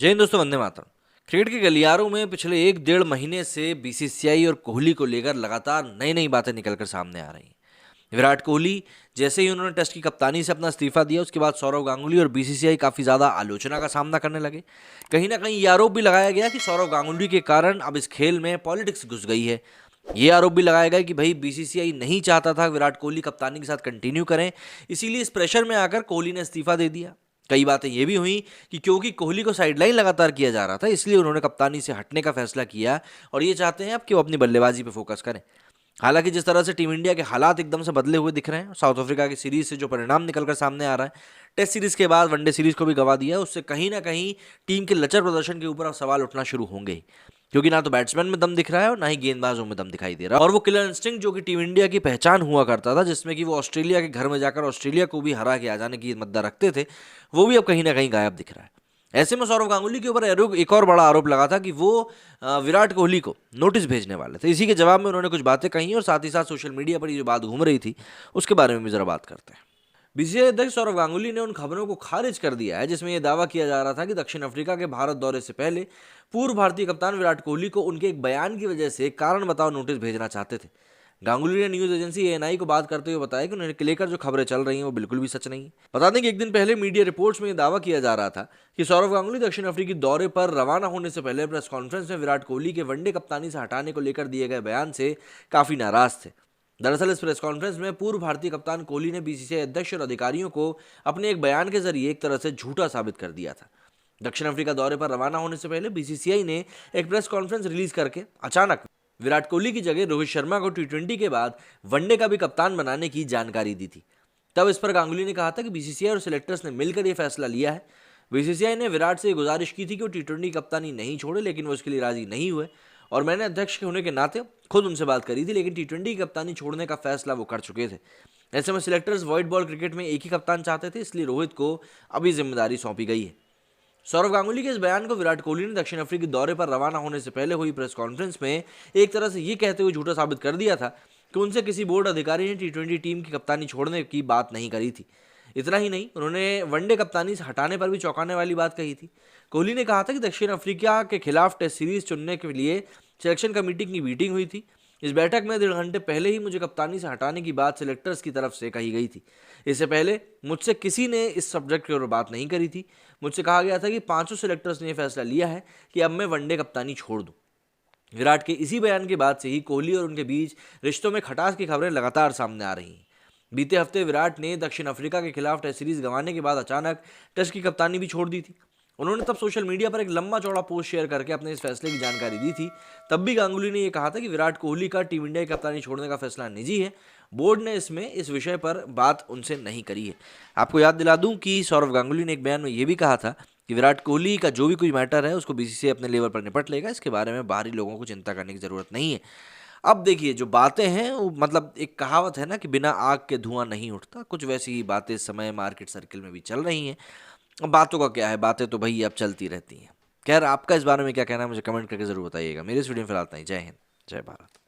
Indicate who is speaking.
Speaker 1: जय हिंद दोस्तों, वंदे मातरम। क्रिकेट के गलियारों में पिछले 1-1.5 महीने से बीसीसीआई और कोहली को लेकर लगातार नई नई बातें निकलकर सामने आ रही हैं। विराट कोहली जैसे ही उन्होंने टेस्ट की कप्तानी से अपना इस्तीफा दिया, उसके बाद सौरव गांगुली और बीसीसीआई काफी ज्यादा आलोचना का सामना करने लगे। कहीं ना कहीं ये आरोप भी लगाया गया कि सौरव गांगुली के कारण अब इस खेल में पॉलिटिक्स घुस गई है। ये आरोप भी लगाया गया कि भाई बीसीसीआई नहीं चाहता था विराट कोहली कप्तानी के साथ कंटिन्यू करें, इसीलिए इस प्रेशर में आकर कोहली ने इस्तीफा दे दिया। कई बातें ये भी हुई कि क्योंकि कोहली को साइडलाइन लगातार किया जा रहा था, इसलिए उन्होंने कप्तानी से हटने का फैसला किया और ये चाहते हैं अब कि वो अपनी बल्लेबाजी पे फोकस करें। हालांकि जिस तरह से टीम इंडिया के हालात एकदम से बदले हुए दिख रहे हैं, साउथ अफ्रीका की सीरीज से जो परिणाम निकलकर सामने आ रहा है, टेस्ट सीरीज के बाद वनडे सीरीज को भी गंवा दिया है, उससे कहीं ना कहीं टीम के लचर प्रदर्शन के ऊपर अब सवाल उठना शुरू होंगे ही। क्योंकि ना तो बैट्समैन में दम दिख रहा है और ना ही गेंदबाजों में दम दिखाई दे रहा है। और वो किलर इंस्टिंक्ट जो कि टीम इंडिया की पहचान हुआ करता था, जिसमें कि वो ऑस्ट्रेलिया के घर में जाकर ऑस्ट्रेलिया को भी हरा के आ जाने की मद्दा रखते थे, वो भी अब कहीं ना कहीं गायब दिख रहा है। ऐसे में सौरव गांगुली के ऊपर एक और बड़ा आरोप लगा था कि वो विराट कोहली को नोटिस भेजने वाले थे। इसी के जवाब में उन्होंने कुछ बातें कही और साथ ही साथ सोशल मीडिया पर ये जो बात घूम रही थी, उसके बारे में भी जरा बात करते हैं। बीसीसीआई अध्यक्ष सौरव गांगुली ने उन खबरों को खारिज कर दिया है जिसमें यह दावा किया जा रहा था कि दक्षिण अफ्रीका के भारत दौरे से पहले पूर्व भारतीय कप्तान विराट कोहली को उनके एक बयान की वजह से कारण बताओ नोटिस भेजना चाहते थे। गांगुली ने न्यूज एजेंसी एएनआई को बात करते हुए बताया कि उन्हें लेकर जो खबरें चल रही हैं वो बिल्कुल भी सच नहीं है। बता दें कि एक दिन पहले मीडिया रिपोर्ट्स में यह दावा किया जा रहा था कि सौरव गांगुली दक्षिण अफ्रीकी दौरे पर रवाना होने से पहले प्रेस कॉन्फ्रेंस में विराट कोहली के वनडे कप्तानी से हटाने को लेकर दिए गए बयान से काफी नाराज थे। दरअसल इस प्रेस कॉन्फ्रेंस में पूर्व भारतीय कप्तान कोहली ने बीसीसीआई अध्यक्ष और अधिकारियों को अपने एक बयान के जरिए एक तरह से झूठा साबित कर दिया था। दक्षिण अफ्रीका दौरे पर रवाना होने से पहले बीसीसीआई ने एक प्रेस कॉन्फ्रेंस रिलीज करके अचानक विराट कोहली की जगह रोहित शर्मा को टी20 के बाद वनडे का भी कप्तान बनाने की जानकारी दी थी। तब इस पर गांगुली ने कहा था कि बीसीसीआई और सिलेक्टर्स ने मिलकर यह फैसला लिया है। बीसीसीआई ने विराट से गुजारिश की थी कि वो टी20 कप्तानी नहीं छोड़े, लेकिन वो इसके लिए राजी नहीं हुए और मैंने अध्यक्ष के होने के नाते खुद उनसे बात करी थी, लेकिन टी20 की कप्तानी छोड़ने का फैसला वो कर चुके थे। ऐसे में सिलेक्टर्स व्हाइट बॉल क्रिकेट में एक ही कप्तान चाहते थे, इसलिए रोहित को अभी जिम्मेदारी सौंपी गई है। सौरव गांगुली के इस बयान को विराट कोहली ने दक्षिण अफ्रीकी दौरे पर रवाना होने से पहले हुई प्रेस कॉन्फ्रेंस में एक तरह से ये कहते हुए झूठा साबित कर दिया था कि उनसे किसी बोर्ड अधिकारी ने टी20 टीम की कप्तानी छोड़ने की बात नहीं करी थी। इतना ही नहीं, उन्होंने वनडे कप्तानी से हटाने पर भी चौंकाने वाली बात कही थी। कोहली ने कहा था कि दक्षिण अफ्रीका के खिलाफ टेस्ट सीरीज चुनने के लिए सिलेक्शन कमेटी की मीटिंग हुई थी। इस बैठक में 1.5 घंटे पहले ही मुझे कप्तानी से हटाने की बात सिलेक्टर्स की तरफ से कही गई थी। इससे पहले मुझसे किसी ने इस सब्जेक्ट की ओर बात नहीं करी थी। मुझसे कहा गया था कि 500 सिलेक्टर्स ने यह फैसला लिया है कि अब मैं वनडे कप्तानी छोड़ दूं। विराट के इसी बयान के बाद से ही कोहली और उनके बीच रिश्तों में खटास की खबरें लगातार सामने आ रही हैं। बीते हफ्ते विराट ने दक्षिण अफ्रीका के खिलाफ टेस्ट सीरीज गंवाने के बाद अचानक टेस्ट की कप्तानी भी छोड़ दी थी। उन्होंने तब सोशल मीडिया पर एक लंबा चौड़ा पोस्ट शेयर करके अपने इस फैसले की जानकारी दी थी। तब भी गांगुली ने यह कहा था कि विराट कोहली का टीम इंडिया की कप्तानी छोड़ने का फैसला निजी है, बोर्ड ने इस विषय पर बात उनसे नहीं करी है। आपको याद दिला दूं कि सौरव गांगुली ने एक बयान में यह भी कहा था कि विराट कोहली का जो भी कोई मैटर है उसको बीसीसीआई अपने लेवल पर निपट लेगा, इसके बारे में बाहरी लोगों को चिंता करने की जरूरत नहीं है। अब देखिए जो बातें हैं वो मतलब एक कहावत है ना कि बिना आग के धुआं नहीं उठता, कुछ वैसी ही बातें इस समय मार्केट सर्किल में भी चल रही हैं। अब बातों का क्या है, बातें तो भाई अब चलती रहती हैं। खैर, आपका इस बारे में क्या कहना है मुझे कमेंट करके जरूर बताइएगा। मेरे इस वीडियो में फिलहाल इतना ही। जय हिंद, जय भारत।